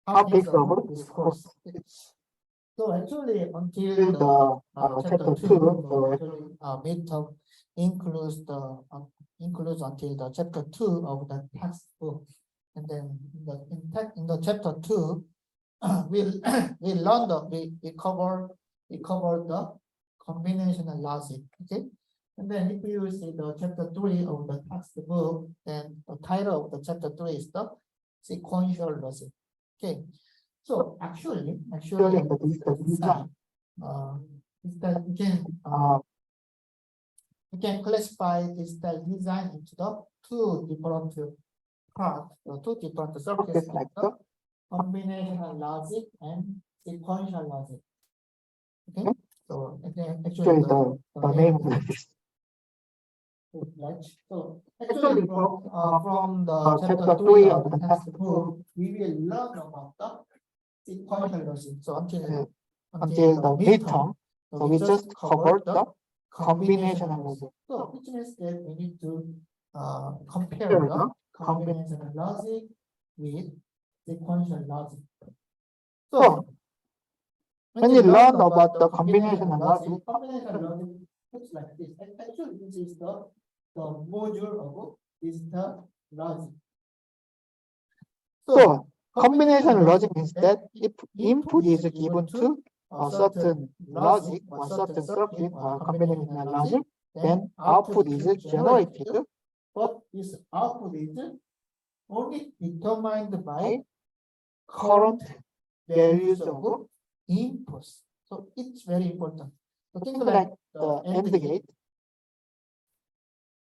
topics of this course. So actually, until the chapter 2, so actually midterm includes until the chapter 2 of the textbook, and then in the chapter 2, we cover the combinational logic. Okay, and then if you see the chapter 3 of the textbook, then the title of the chapter 3 is the sequential logic. Okay. So actually, the design, is that we can classify this design into the two different parts, two different circuits, like the combinational logic and sequential logic. Okay, so actually the name of this. So actually from the chapter 3 of the textbook, we will learn about the sequential logic. So until the midterm, so we just covered the combinational logic. So which means that we need to compare the combinational logic with sequential logic. So when you learn about the combinational logic looks like this. And actually, this is the module of this logic. So combinational logic means that if input is given to a certain logic or certain circuit or combinational logic, then output is generated, but this output is only determined by current values of inputs. So it's very important. So think like the AND gate.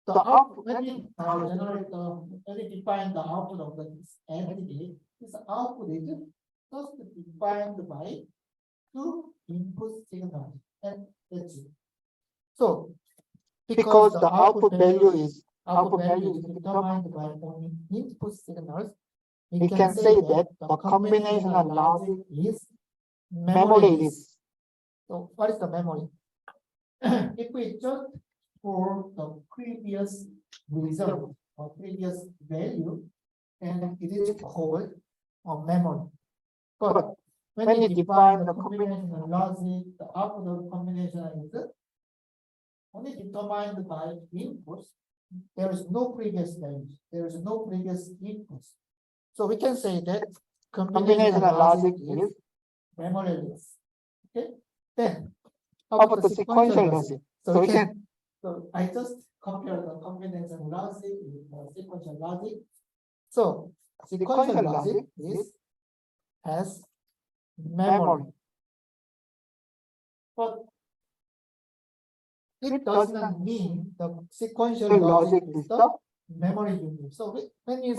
The output, when we generate when we define the output of the AND gate, this output is just defined by two input signals, and that's it. So because the output value is determined by only input signals, we can say that the combinational logic is memoryless. So what is the memory? If we just for the previous result or previous value, and it is called a memory. But when you define the combinational logic, the output of combination is only determined by inputs. There is no previous values. There is no previous inputs. So we can say that combinational logic is memoryless. Okay. Then how about the sequential logic? So we can. So I just compare the combinational logic with the sequential logic. So sequential logic has memory, but it does not mean the sequential logic is the memory unit. So when you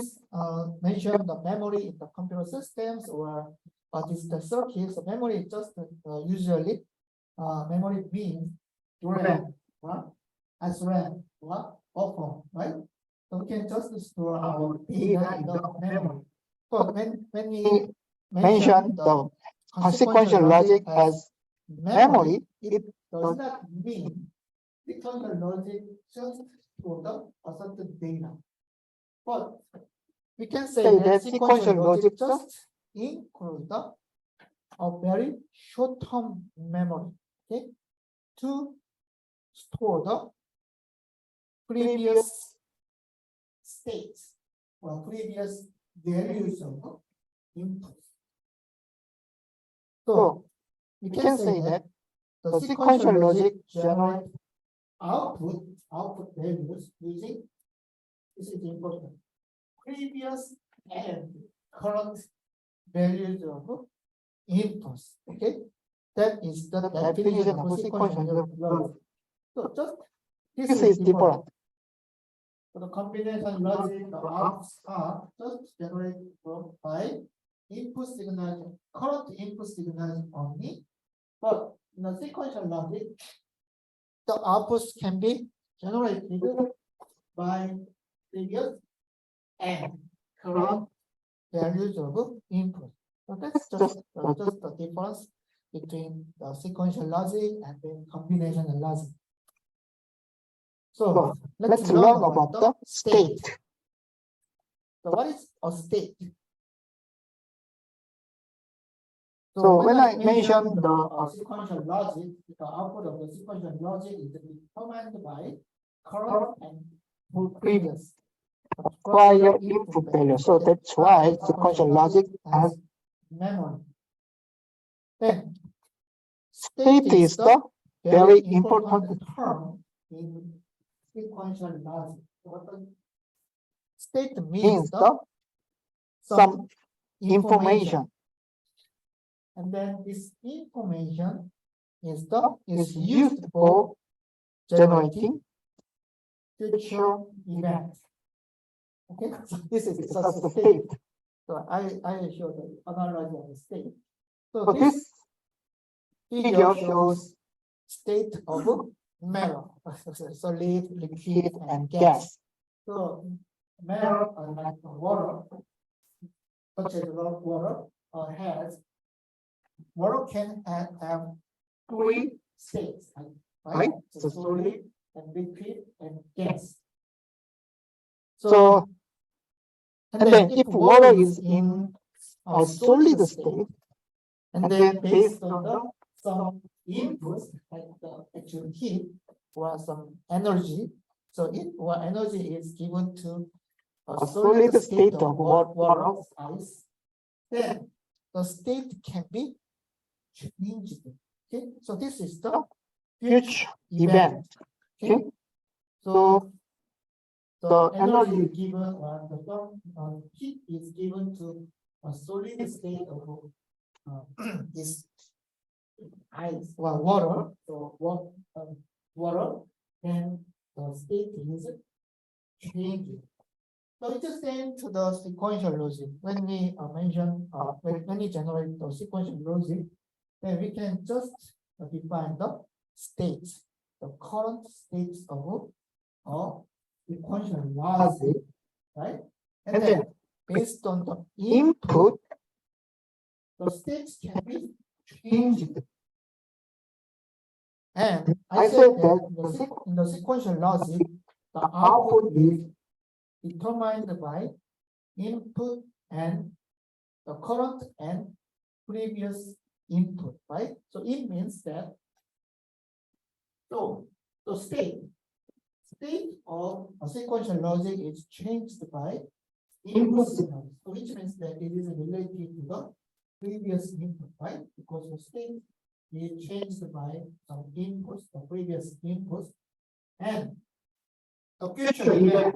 mention the memory in the computer systems or digital circuits, the memory is just usually memory means RAM, SRAM, or buffer, right? So we can just store our data in the memory. But when we mention the sequential logic as memory, it does not mean sequential logic just for the certain data. But we can say that sequential logic just includes a very short-term memory, okay, to store the previous states or previous values of input. So we can say that the sequential logic generates output values using, this is important, previous and current values of inputs. Okay, that is the definition of sequential logic. So just this is different. So the combination logic, the outputs are just generated by input signals, current input signals only. But in the sequential logic, the outputs can be generated by previous and current values of input. So that's just the difference between the sequential logic and the combinational logic. So let's learn about the state. So what is a state? So when I mentioned the sequential logic, the output of the sequential logic is determined by current and previous prior input value. So that's why sequential logic has memory. Then state is the very important term in sequential logic. What the state means the some information. And then this information is used for generating future events. Okay, so this is just the state. So I show the analogy of the state. So this figure shows state of matter, solid, liquid, and gas. So matter, like water, such as water, has water can have three states, right? So solid and liquid and gas. So and then if water is in a solid state, and then based on some inputs like the actual heat or some energy, so energy is given to a solid state of water, ice, then the state can be changed. Okay, so this is the future event. Okay, so the energy given or the heat is given to a solid state of this ice or water. So water, then the state is changing. So it's the same to the sequential logic. When we mention when we generate the sequential logic, then we can just define the states, the current states of sequential logic, right? And then based on the input, the states can be changed. And I said that in the sequential logic, the output is determined by input and the current and previous input, right? So it means that the state of a sequential logic is changed by input signals, so which means that it is related to the previous input, right? Because the state is changed by some inputs, the previous inputs, and the future event,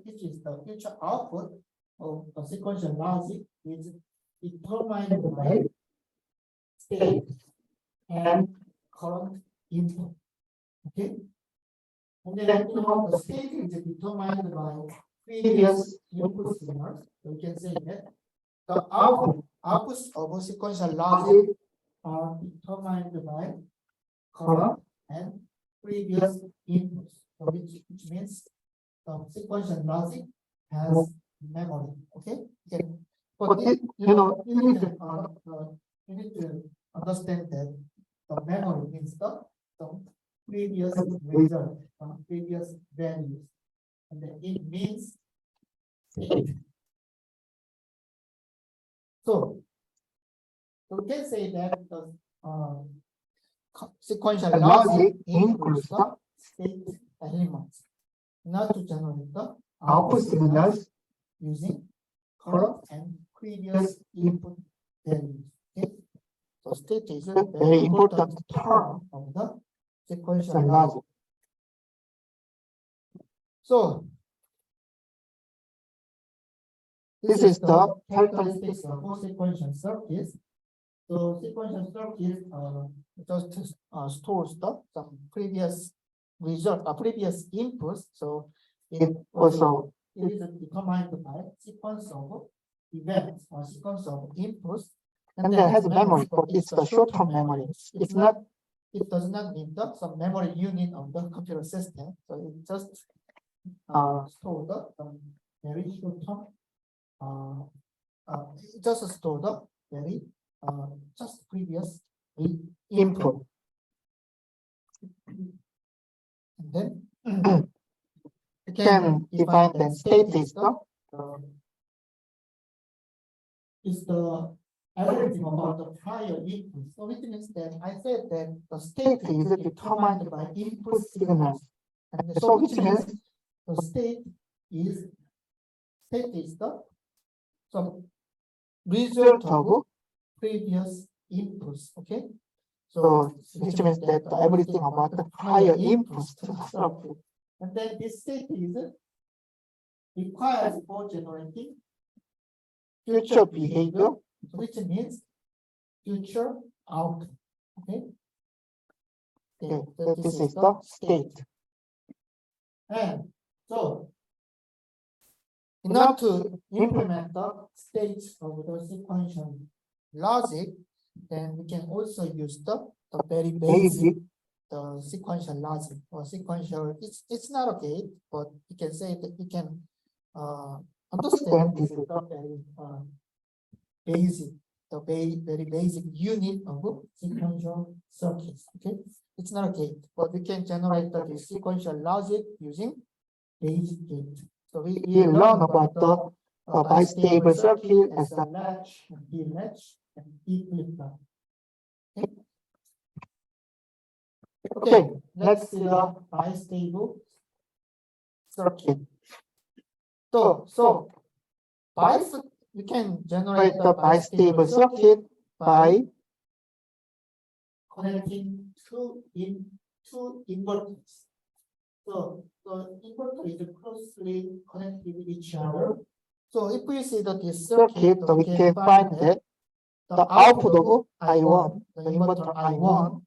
which is the future output of the sequential logic, is determined by state and current input. Okay, and then the state is determined by previous input signals. So we can say that the outputs of sequential logic are determined by current and previous inputs, so which means the sequential logic has memory. Okay, but you need to understand that the memory means the previous result, previous values, and then it means state. So we can say that the sequential logic includes the state elements, not to generate the output signals using current and previous input values. Okay, so state is a very important term of the sequential logic. So this is the characteristics of sequential circuits. So sequential circuit just stores some previous result, previous inputs. So it is determined by sequence of events or sequence of inputs, and then has memory, but it's the short-term memory. It's not. It does not need some memory unit of the computer system. So it just store the very short-term. Just store the very just previous input, and then you can define that state is the everything about the prior input. So which means that I said that the state is determined by input signals. And so which means the state is the result of previous inputs. Okay. So which means that everything about the prior inputs to the circuit. And then this state is required for generating future behavior, which means future outcome. Okay. Okay, so this is the state. And so in order to implement the states of the sequential logic, then we can also use the very basic the sequential logic or sequential. It's not a gate, but you can say that you can understand this is the very basic, the very basic unit of sequential circuits. Okay, it's not a gate, but we can generate the sequential logic using basic gate. So we learn about the bistable circuit as a latch and delatch and flip-flop. Okay, let's see the bistable circuit. So we can generate the bistable circuit by connecting two inverters. So the inverter is closely connected with each other. So if we see that this circuit, we can find that the output of I1, the inverter I1,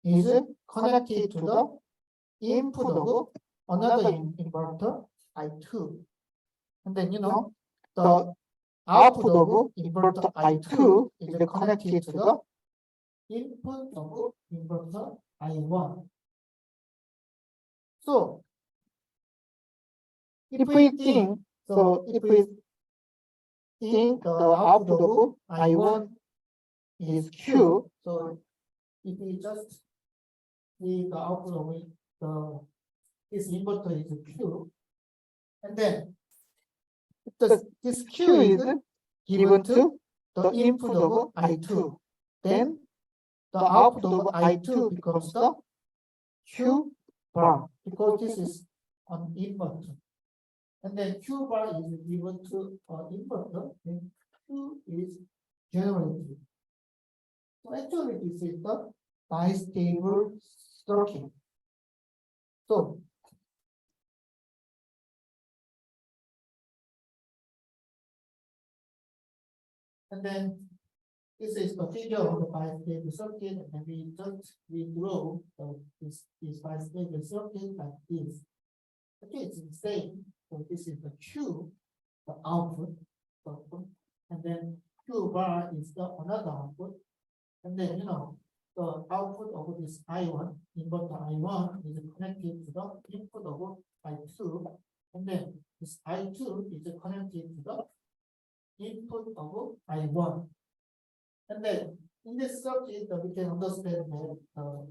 is connected to the input of another inverter I2. And then the output of inverter I2 is connected to the input of inverter I1. So if we think the output of I1 is Q, so if we just see the output of this inverter is Q, and then this Q is given to the input of I2, then the output of I2 becomes the Q bar, because this is an inverter. And then Q bar is given to an inverter, then Q is generated. So actually this is the bistable circuit. So and then this is the figure of the bistable circuit, and we draw this bistable circuit like this. Okay, it's the same. So this is the Q, the output, and then Q bar is the another output, and then the output of this I1, inverter I1, is connected to the input of I2, and then this I2 is connected to the input of I1. And then in this circuit, we can understand that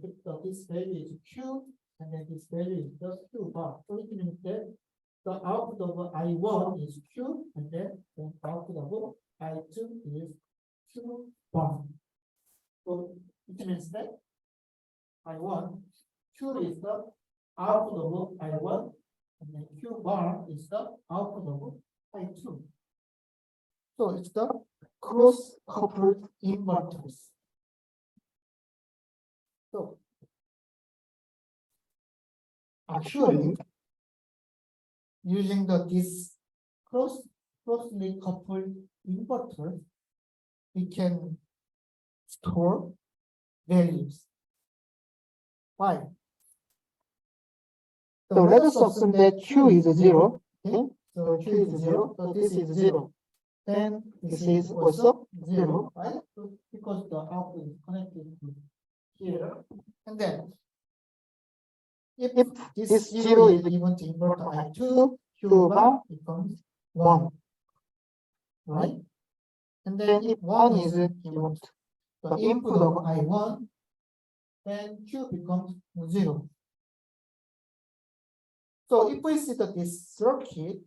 if this value is Q, and then this value is the Q bar. So it means that the output of I1 is Q, and then the output of I2 is Q bar. So it means that I1, Q is the output of I1, and then Q bar is the output of I2. So it's the cross-coupled inverters. So actually, using this closely coupled inverter, we can store values. Why? So let us assume that Q is 0. Okay? So Q is 0. So this is 0. Then this is also 0, right? So because the output is connected to here. And then if this 0 is given to inverter I2, Q bar becomes 1. Right? And then if 1 is given to the input of I1, then Q becomes 0. So if we see that this circuit,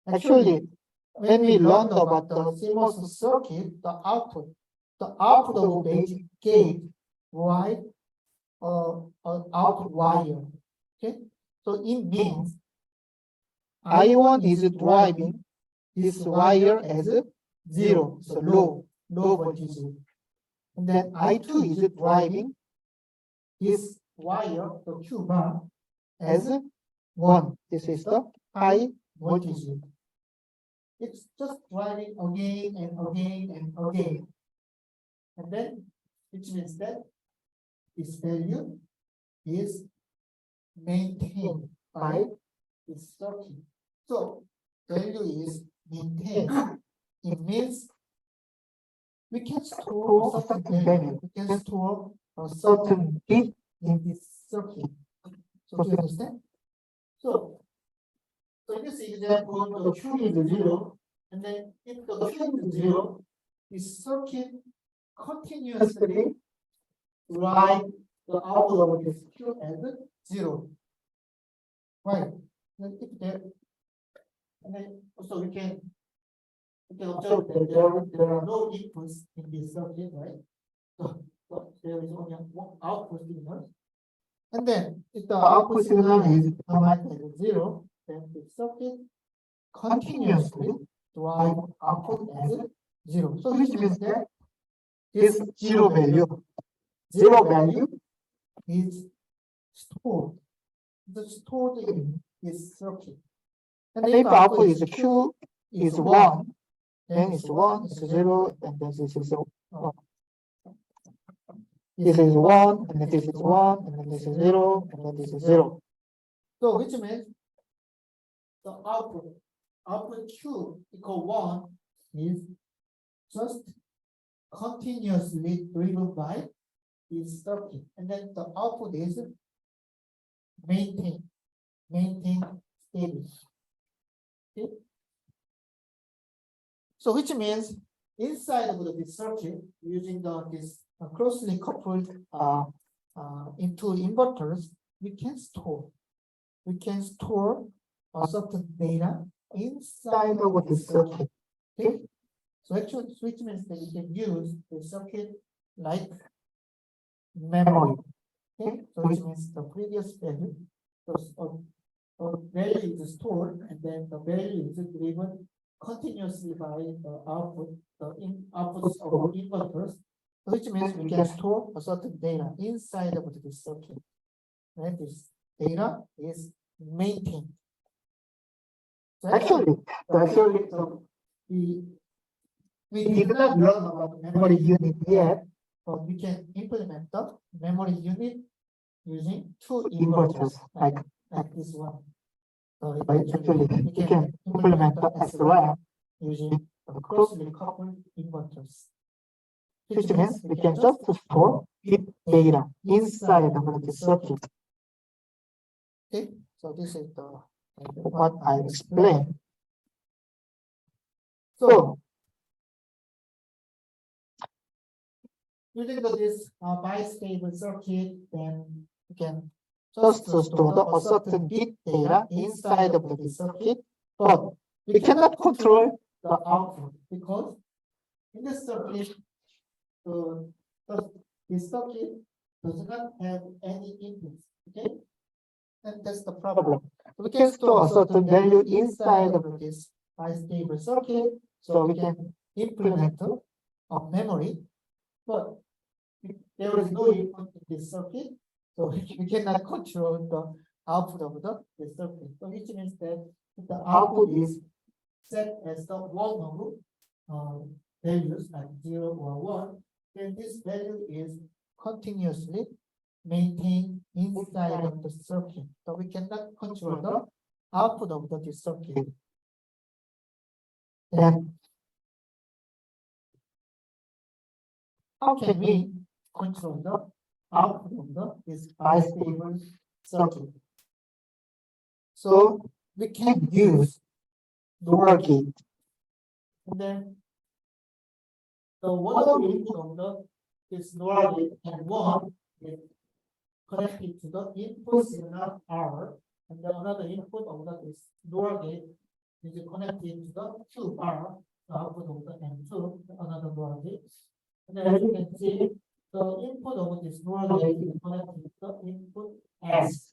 actually when we learned about the CMOS circuit, the output of basic gate wide output wire. Okay, so it means I1 is driving this wire as 0, so low voltage, and then I2 is driving this wire, the Q bar, as 1. This is the high voltage. It's just driving again and again and again. And then, which means that this value is maintained by this circuit. So, value is maintained. It means we can store a certain value. We can store a certain bit in this circuit. So, do you understand? So in this example, the Q is 0, and then if the Q is 0, this circuit continuously drive the output of this Q as 0. Right? And if that, and then also we can observe that there are no inputs in this circuit, right? So there is only one output signal. And then if the output signal is determined as 0, then the circuit continuously drive output as 0. So which means that this 0 value is stored. It's stored in this circuit. And if output is Q is 1, then it's 1, it's 0, and then this is 0. This is 1, and then this is 1, and then this is 0, and then this is 0. So which means the output Q equal 1 is just continuously driven by this circuit, and then the output is maintained stable. Okay? So which means inside of this circuit, using this closely coupled into inverters, we can store a certain data inside of the circuit. Okay, so actually, which means that you can use the circuit like memory. Okay, so which means the previous value, value is stored, and then the value is driven continuously by the outputs of inverters, which means we can store a certain data inside of this circuit. And this data is maintained. So actually, we did not learn about memory unit yet, but we can implement the memory unit using two inverters like this one. So actually, we can implement the SRAM using closely coupled inverters, which means we can just store bit data inside of the circuit. Okay, so this is what I explained. So using this bistable circuit, then we can just store a certain bit data inside of the circuit, but we cannot control the output because in the circuit, this circuit does not have any inputs. Okay, and that's the problem. We can store a certain value inside of this bistable circuit, so we can implement a memory, but there is no input in this circuit, so we cannot control the output of the circuit. So which means that if the output is set as the one of values like 0 or 1, then this value is continuously maintained inside of the circuit. So we cannot control the output of the circuit. Then how can we control the output of this bistable circuit? So we can use NOR gate. And then the one of the input of this NOR gate and 1 is connected to the input signal R, and then another input of this NOR gate is connected to the Q bar, the output of the M2, another NOR gate. And then as you can see, the input of this NOR gate is connected to the input S.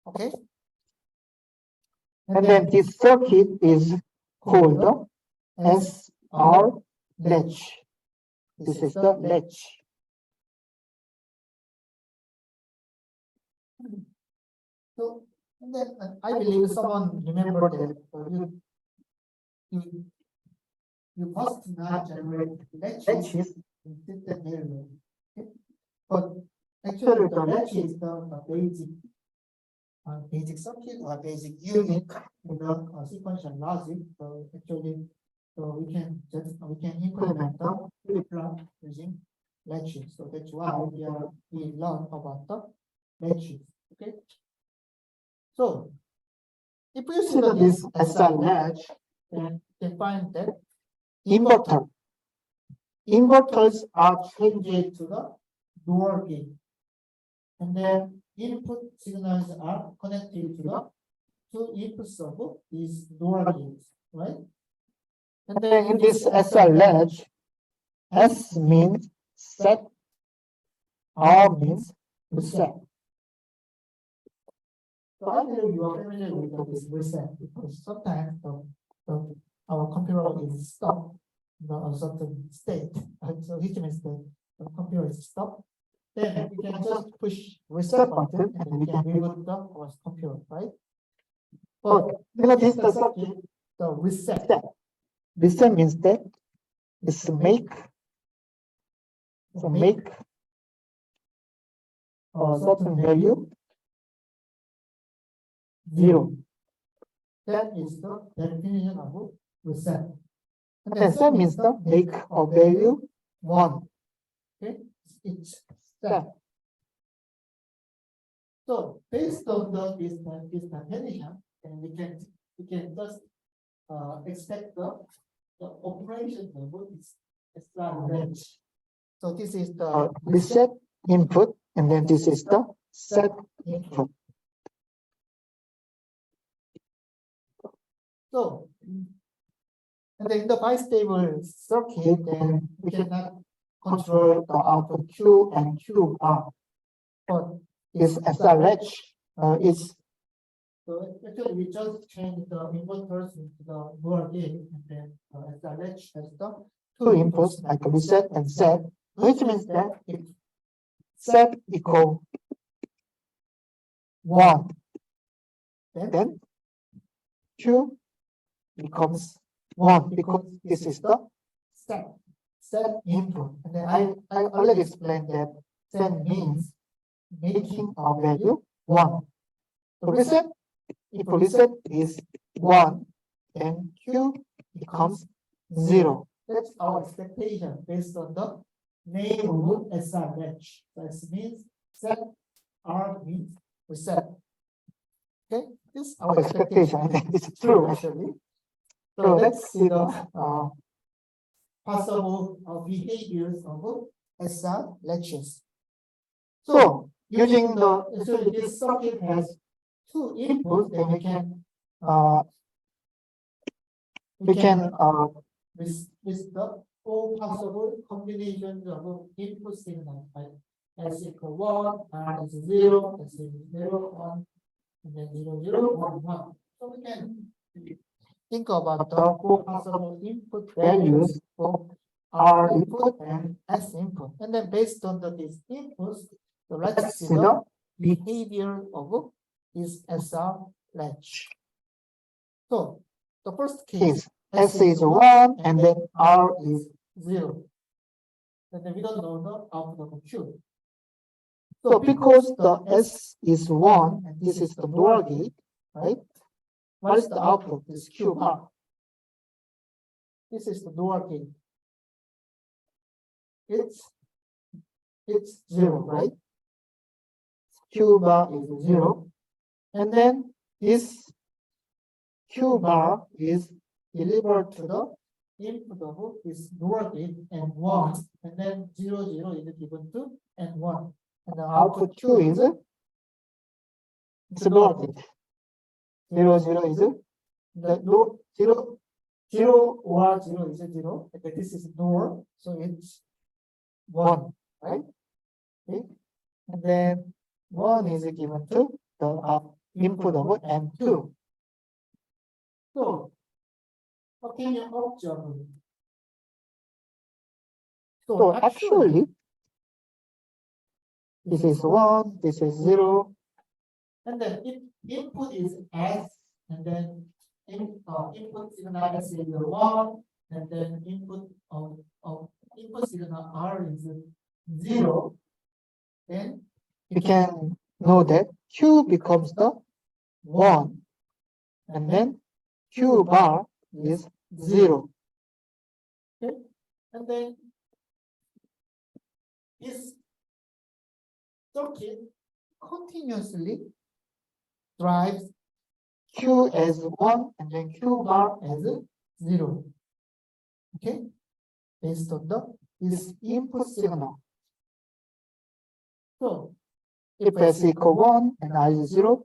Okay? And then this circuit is called the SR latch. This is the latch. So, and then I believe someone remembered that you must not generate latches in system area. Okay? But actually, the latch is the basic circuit or basic unit in the sequential logic. So actually, so we can implement the flip-flop using latches. So that's why we learn about the latches. Okay. So if you see this SR latch, then you find that inverters are changed to the NOR gate, and then input signals are connected to the two inputs of these NOR gates, right? And then in this SR latch, S means set, R means reset. So I believe you are familiar with this reset because sometimes our computer is stuck in a certain state, and so which means that the computer is stuck. Then we can just push reset button and then we can reboot our computer, right? But this is the circuit, the reset. Reset means that it's make a certain value 0. That is the definition of reset. And then set means the make a value 1. Okay, it's set. So based on this definition, and we can just expect the operation of this SR latch. So this is the reset input, and then this is the set input. So, and then in the bistable circuit, then we cannot control the output Q and Q bar. But This SR latch is so actually we just changed the inverters into the NOR gate, and then SR latch has the two inputs like reset and set, which means that if set equal 1, then Q becomes 1 because this is the set input. And then I already explained that set means making a value 1. So reset, if reset is 1, then Q becomes 0. That's our expectation based on the name of SR latch. That means set, R means reset. Okay, this is our expectation. I think this is true actually. So let's see the possible behaviors of SR latches. So using actually this circuit has two inputs, then we can with the four possible combinations of input signals, like S equal 1, R is 0, S is 0, 1, and then 0, 0, 1, 1. So we can think about the four possible input values for R input and S input. And then based on these inputs, so let's see the behavior of this SR latch. So the first case, S is 1 and then R is 0. And then we don't know the output of Q. so because the S is 1 and this is the NOR gate, right? What is the output? This Q bar. This is the NOR gate. It's 0, right? Q bar is 0. And then this Q bar is delivered to the input of this NOR gate and 1, and then 0, 0 is given to N1. And the output Q is NOR gate. 0, 0 is the no zero 0 or 0 is a 0. Okay, this is nor, so it's 1, right? Okay. And then 1 is given to the input of M2. So, what can you observe? So actually, this is 1, this is 0. and then if input is S, and then input signal S is 1, and then input signal R is 0, then We can know that Q becomes the 1, and then Q bar is 0. okay, and then this circuit continuously drives Q as 1, and then Q bar as 0. Okay, based on this input signal. So if S equal 1 and I is 0,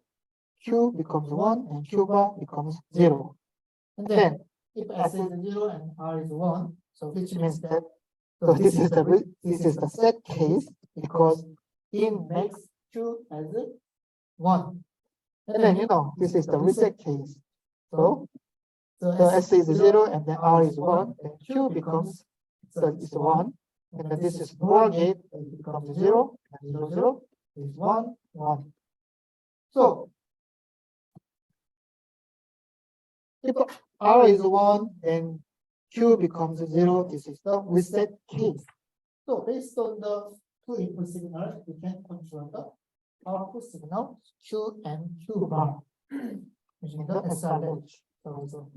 Q becomes 1 and Q bar becomes 0. and then if S is 0 and R is 1, so which means that So this is the set case because it makes Q as 1. and then this is the reset case. So So the S is 0 and then R is 1, then Q becomes is 1, and then this is NOR gate, it becomes 0, and 0, 0 is 1, 1. So if R is 1, then Q becomes 0, this is the reset case. So based on the two input signals, we can control the output signal Q and Q bar using the SRH. So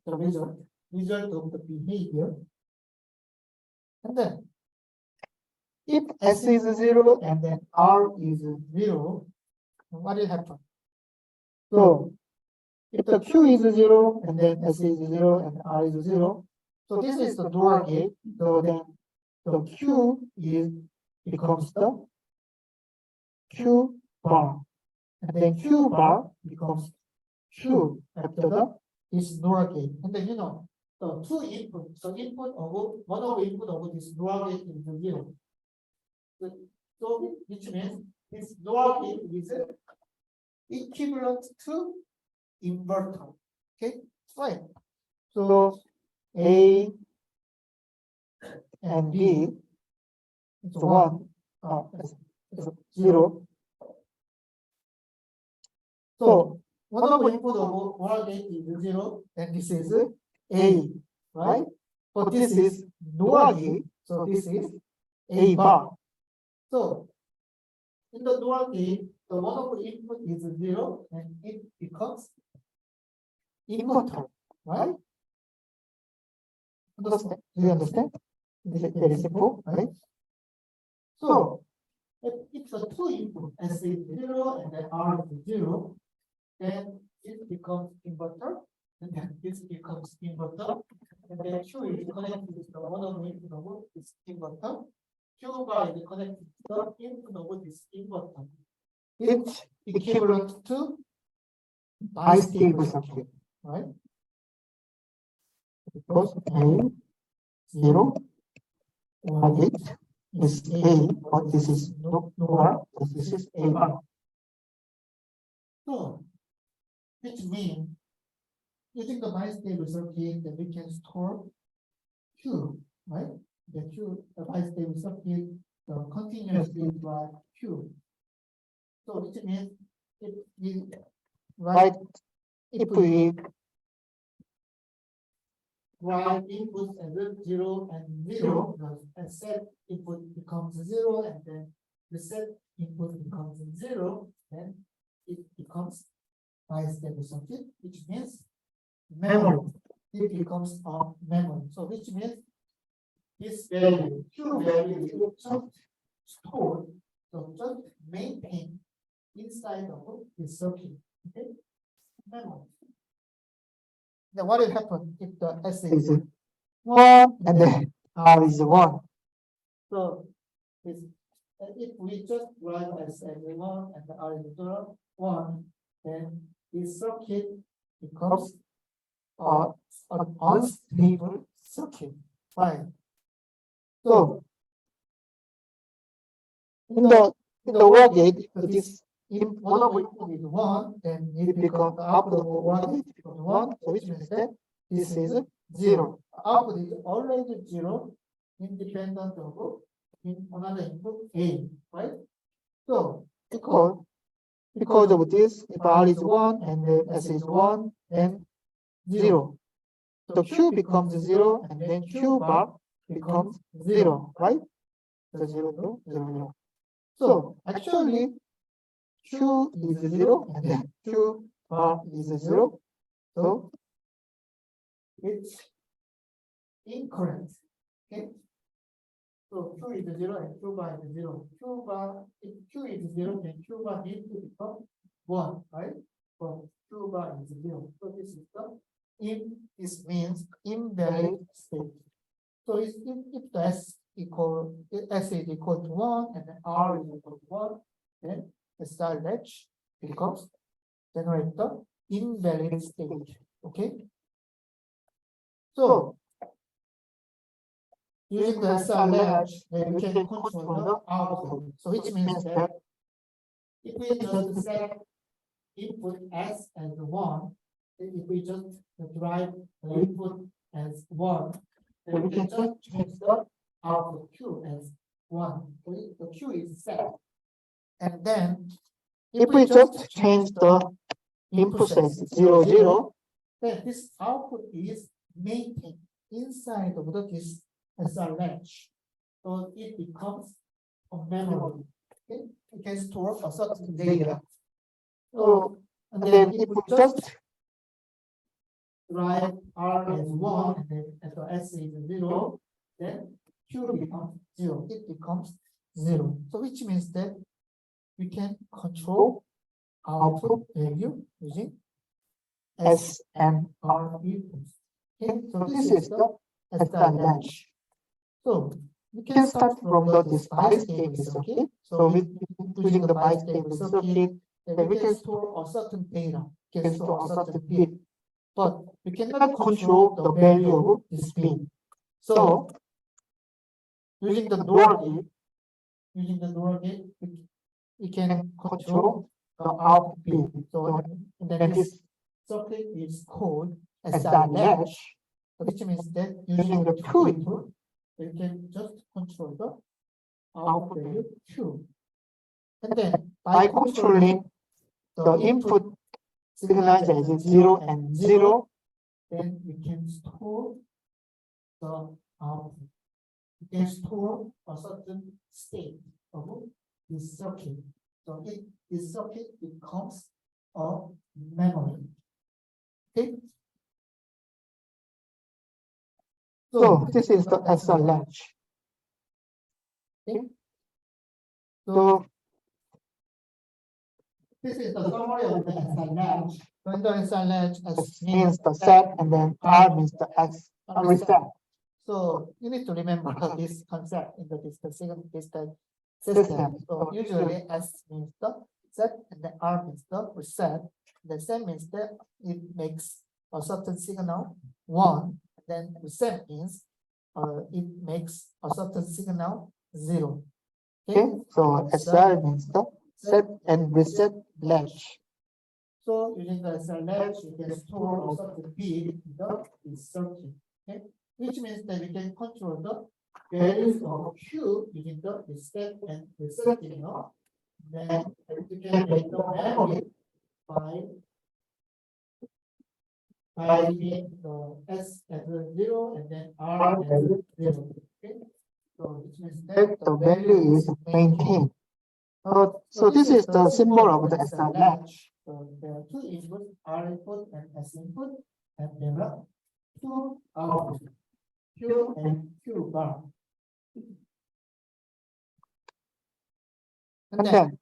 the result of the behavior. And then If S is 0 and then R is 0, what will happen? so if the Q is 0 and then S is 0 and R is 0, So this is the NOR gate. so then the Q becomes the Q bar, and then Q bar becomes Q after the This NOR gate. And then the two input. So one of input of this NOR gate is 0. So which means this NOR gate is equivalent to inverter. Okay, fine. so A and B is 1, is 0. So one of the input of NOR gate is 0, and this is A, right? But this is NOR gate, so this is A bar. So in the NOR gate, the one of the input is 0, and it becomes inverter, right? Understand? Do you understand? This is very simple, right? So if the two input S is 0 and then R is 0, then it becomes inverter, and then this becomes inverter, and then Q is connected to the one of the input of this inverter. Q bar is connected to the input of this inverter. It's equivalent to bistable circuit, right? Because A 0 or 8 is A, but this is NOR, this is A bar. So, which means using the bistable circuit, that we can store Q, right? The bistable circuit continuously drive Q. So which means if we Right? If we drive inputs as 0 and 0, the set input becomes 0, and then the set input becomes 0, then it becomes bistable circuit, which means memory. It becomes a memory. So which means this value, Q value, is just stored, so just maintain inside of this circuit. Okay, memory. Then what will happen if the S is 1 and then R is 1. so if we just write as 1 and the R is 1, then this circuit becomes an unstable circuit. Fine. So in the OR gate, it is if one of input is 1, then it becomes the output of OR gate becomes 1, so which means that this is 0. Output is always 0, independent of another input A, right? So because of this, if R is 1 and then S is 1, then 0. So Q becomes 0 and then Q bar becomes 0, right? So 0, 0, 0, 0. So actually, Q is 0 and then Q bar is 0. So it's incorrect. Okay. So Q is 0 and Q bar is 0. Q bar, if Q is 0, then Q bar needs to become 1, right? So Q bar is 0. So this is this means invalid state. So if the S is equal to 1 and then R is equal to 1, then the SR latch becomes generate the invalid state. Okay. So using the SR latch, we can control the output. So which means that if we just set input S as 1, if we just drive the input as 1, then we can just change the output Q as 1. The Q is set. And then if we just change the input as 0, 0, then this output is maintained inside of this SR latch. So it becomes a memory. Okay? We can store a certain data. So and then if we just write R as 1 and then as the S is 0, then Q becomes 0. It becomes 0. So which means that we can control output value using S and R inputs. Okay, so this is the SR latch. So we can start from this bistable circuit. So with using the bistable circuit, then we can store a certain data, can store a certain bit, but we cannot control the value of this bit. So using the NOR gate, we can control the output bit. So then this circuit is called SR latch, which means that using the Q input, we can just control the output value Q. And then by controlling the input signals as 0 and 0, then we can store the output. We can store a certain state of this circuit. So this circuit becomes a memory. Okay. So this is the SR latch. Okay. So this is the summary of the SR latch. When the SR latch S means the set and then R means the X reset. So you need to remember this concept in the distance system. So usually S means the set and then R means the reset. The set means that it makes a certain signal 1. Then reset means it makes a certain signal 0. Okay, so SR means the set and reset latch. So using the SR latch, you can store a certain bit in the circuit. Okay, which means that we can control the values of Q using the reset and reset signal. Then we can make the memory by making the S as 0 and then R as 0. Okay, so which means that the value is maintained. So this is the symbol of the SR latch. So there are 2 inputs, R input and S input, and there are 2 outputs, Q and Q bar. And then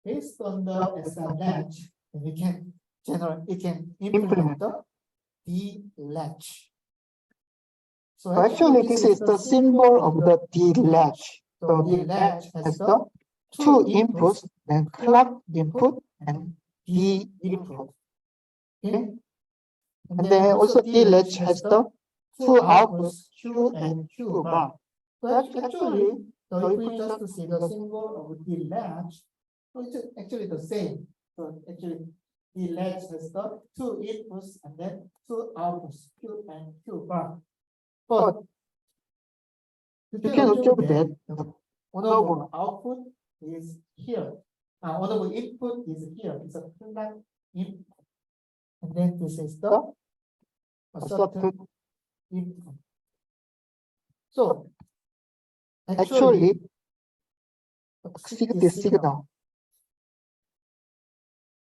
based on the SR latch, we can implement the D latch. So actually this is the symbol of the D latch. So D latch has the two inputs, then clock input and D input. Okay? And then also D latch has the two outputs Q and Q bar. So actually, so if we just see the symbol of D latch, so it's actually the same. So actually, D latch has the two inputs and then two outputs Q and Q bar. But you can observe that one of our output is here. One of our input is here. It's a clock input. And then this is the certain input. So actually, this signal,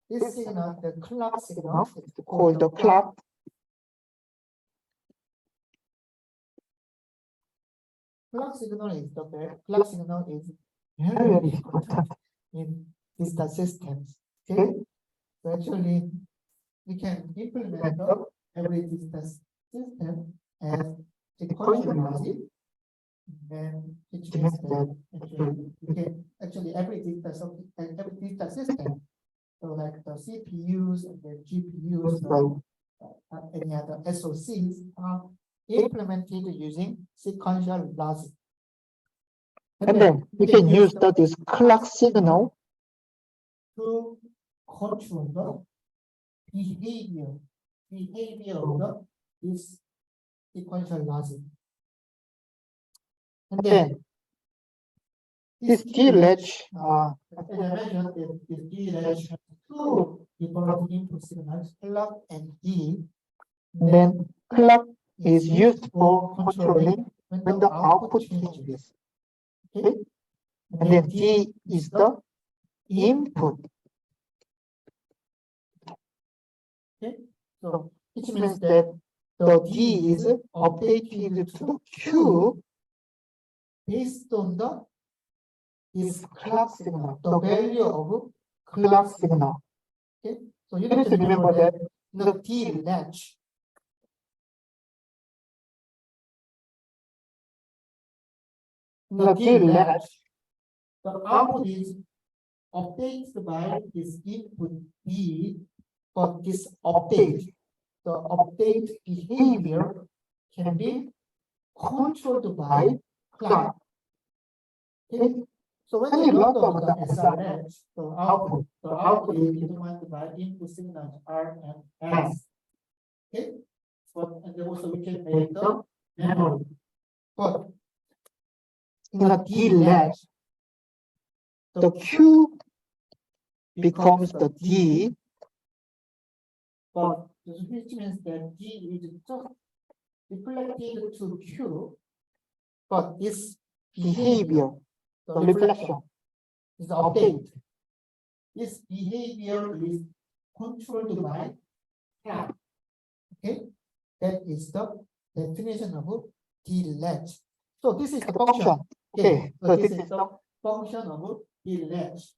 the clock signal, is called the clock. Clock signal is very important in digital systems. Okay, so actually we can implement every digital system as sequential logic. And which means that actually every digital system, so like the CPUs and the GPUs, any other SoCs are implemented using sequential logic. And then we can use this clock signal to control the behavior of this sequential logic. And then this D latch, as I mentioned, this D latch has two different input signals, clock and D. And then clock is used for controlling when the output changes. Okay? And then D is the input. Okay? So which means that the D is updated to the Q based on this clock signal, the value of clock signal. Okay? So you need to remember that the D latch the output is updated by this input D, but this update, the update behavior can be controlled by clock. Okay? So when you learn about the SR latch, the output is determined by input signals R and S. Okay? And then also we can make the memory. But in a D latch, the Q becomes the D, but which means that D is just reflected to Q, but this behavior, the reflection, is the update. This behavior is controlled by clock. Okay, that is the definition of D latch. So this is the function. Okay, so this is the function of D latch.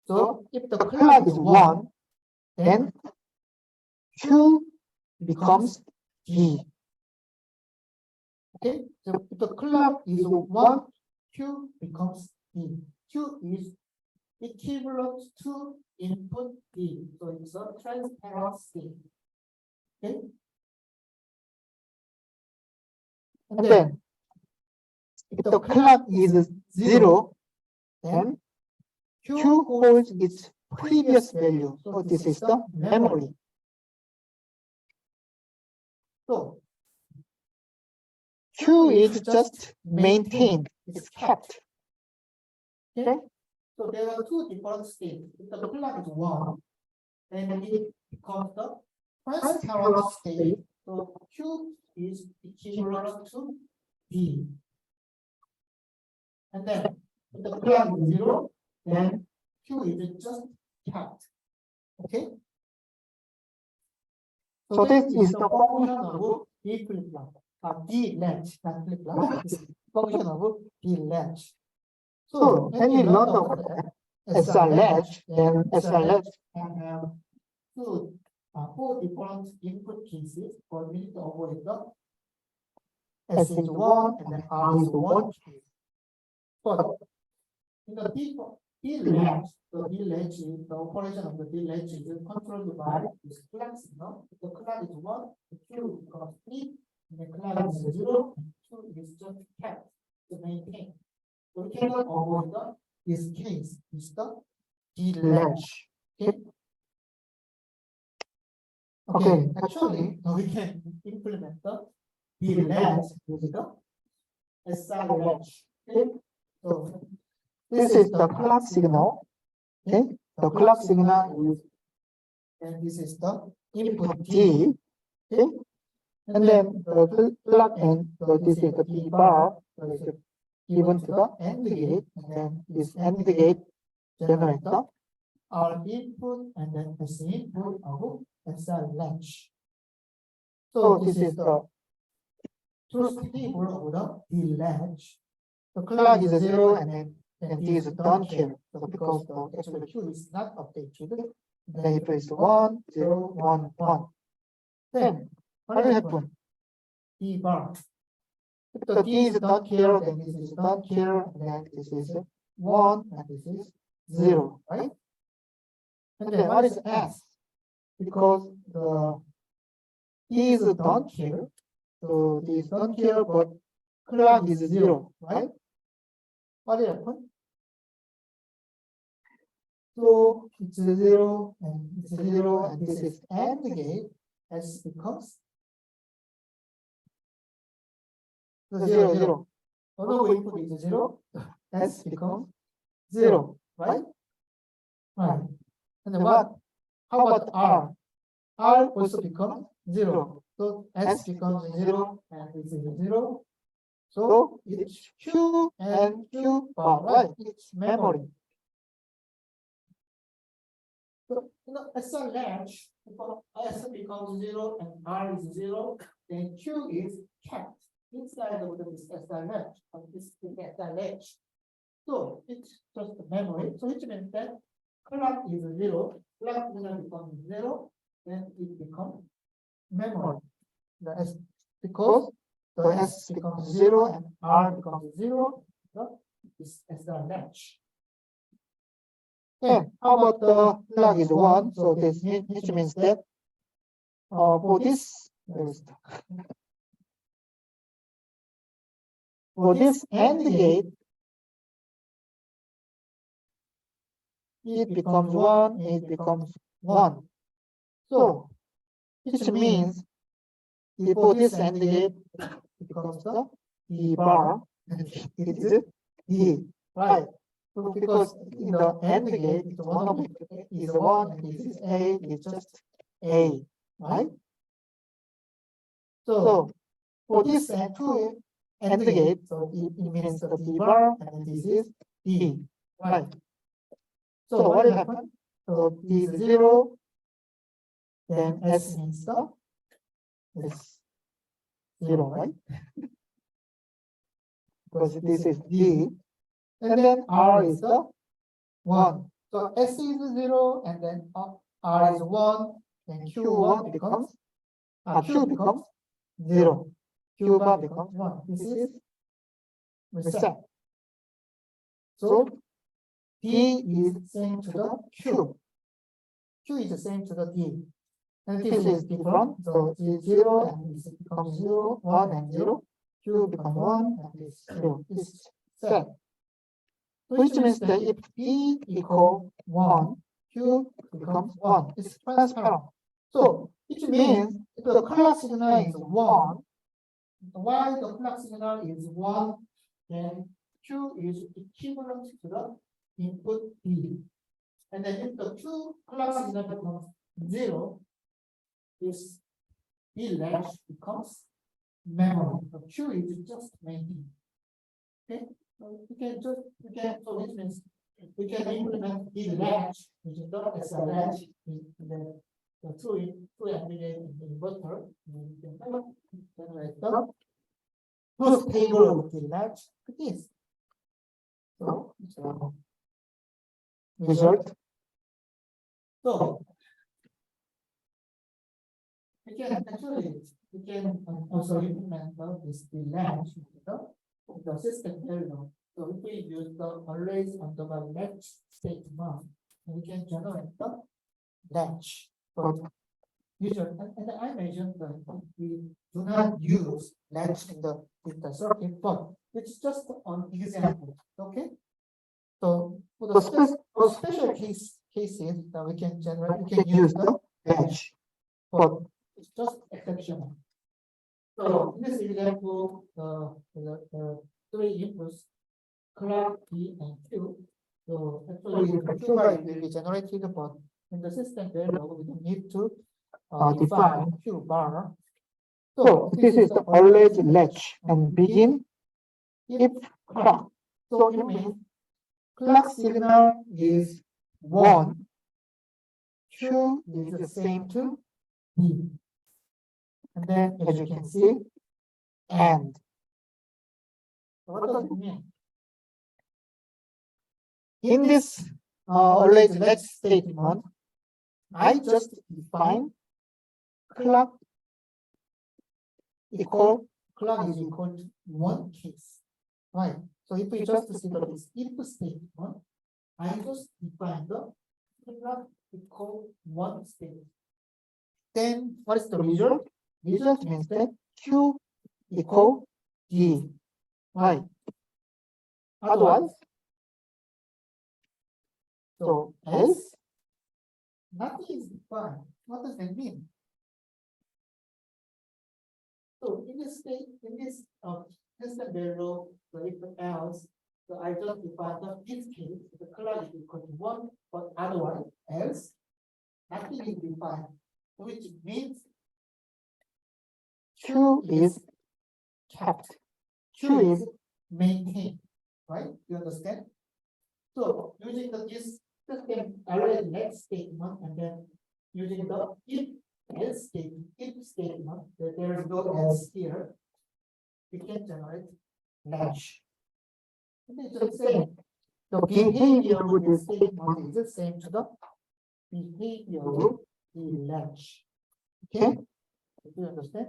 So if the clock is 1, then Q becomes D. Okay, so if the clock is 1, Q becomes D. Q is equivalent to input D. So it's a transparent state. Okay. And then if the clock is 0, then Q holds its previous value. So this is the memory. So Q is just maintained, it's kept. Okay? So there are two different states. If the clock is 1, then it becomes the transparent state. So Q is equivalent to D. And then if the clock is 0, then Q is just kept. Okay? So this is the function of D flip-flop. D latch, not flip-flop. Function of D latch. So when you learn about the SR latch, then SR latch can have four different input cases, but we need to avoid the S is 1 and then R is 1 case. But in the default, latch, the operation of the latch is controlled by this clock signal. The clock is 1, the Q becomes 3, and the clock is 0, and Q is just kept to maintain. So we cannot avoid this case is the latch. Okay. Okay, actually, we can implement the latch with the SI latch. Okay. So This is the clock signal. Okay, the clock signal is, and this is the input D. Okay, and then the clock and this is the P bar is given to the AND gate, and then this AND gate generates the our input and then the input of SI latch. So this is the truth table of the latch. The clock is 0 and D is don't care. So because the actual Q is not updated, then it is 1, 0, 1, 1. Then what will happen? D bar. If the D is don't care, then this is don't care, and then this is 1, and this is 0, right? And then what is S? Because the D is don't care, so D is don't care, but clock is 0, right? What will happen? So It's 0 and it's 0 and this is AND gate. S becomes 0, 0. although input is 0, S becomes 0, 0, right? Right. And then what? How about R? R also becomes 0. So S becomes 0 and this is 0. So it's Q and Q bar, right? It's memory. So SR latch, S becomes 0 and R is 0, then Q is kept inside of this SR latch, of this SR latch. So it's just memory. So which means that clock is 0, clock becomes 0, then it becomes memory. The S, because the S becomes 0 and R becomes 0, so this SR latch. Then how about the clock is 1? So this which means that for this AND gate, it becomes 1, it becomes 1. So which means for this AND gate, it becomes the D bar, and it is D, right? So because in the AND gate, it's one of it is 1 and this is A, it's just A, right? So for this two AND gate, so it means the D bar and this is D, right? So what will happen? So D is 0, then S means the is 0, right? Because this is D, and then R is the 1. So S is 0 and then R is 1, then Q1 becomes Q becomes 0. Q bar becomes 1. This is reset. So So D is same to the Q. Q is the same to the D. And this is different. So D is 0 and this becomes 0, 1 and 0. Q becomes 1 and this 0. This is set. which means that if D equals 1, Q becomes 1. It's transparent. So it means if the clock signal is 1, while the clock signal is 1, then Q is equivalent to the input D. And then if the two clock signal becomes 0, this D latch becomes memory. The Q is just maintained. Okay, so so which means we can implement D latch, which is not as a latch, in the two aggregate inverter. We can generate the truth table of the latch like this. So Result. So we can also implement this latch the system variable So if we use the always underbar latch statement, we can generate the latch. But Usually, and I mentioned that we do not use latch in the circuit, but it's just an example. Okay. So for special cases that we can generate, we can use the latch, but it's just exceptional. So in this example, the three inputs, clock, P, and Q. So actually, the Q bar will be generated, but in the system variable, we don't need to define Q bar. so this is the always latch and begin if clock. So it means clock signal is 1. Q is the same to B. and then as you can see, and. What does it mean? In this always latch statement, I just define clock equal Clock is equal to one case, right? So if we just see this if statement, I just define the clock equal one state. Then what is the result? result means that Q equal D. Right. Otherwise, so else nothing is defined. What does that mean? So in this state, in this system variable, so if else, so I just define the this case, the clock is equal to one, but otherwise else nothing is defined, which means Q is kept. Q is maintained, right? You understand? So using this system array next statement and then using the if else statement, if statement, that there is no else here, we can generate latch. And it's the same. The behavior with this statement is the same to the behavior with the latch. Okay? Do you understand?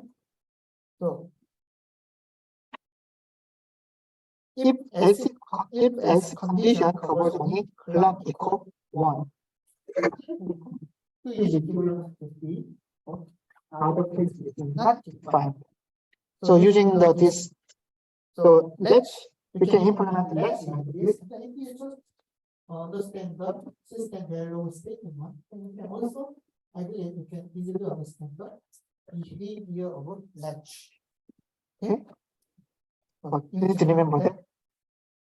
So if S condition covers only clock equal 1. Q is equivalent to B, but other cases is not defined. So using this, so we can implement latch latch like this. And if you just understand the system variable statement, then you can also, I believe you can easily understand the behavior of latch. Okay. But you need to remember that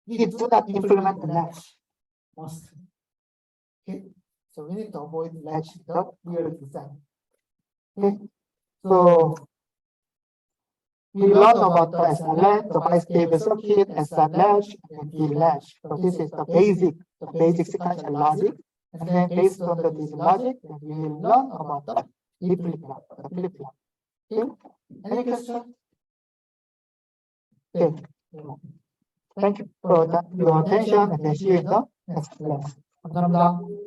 we do not implement the latch. Must. Okay. So we need to avoid latch the real design. Okay. So we learned about the SLN, the bistable circuit, SR latch, and D latch. So this is the basic sequential logic. And then based on this logic, we will learn about the flip-flop. Okay. Any question? Okay. Thank you for your attention, and then see you in the next class. 감사합니다.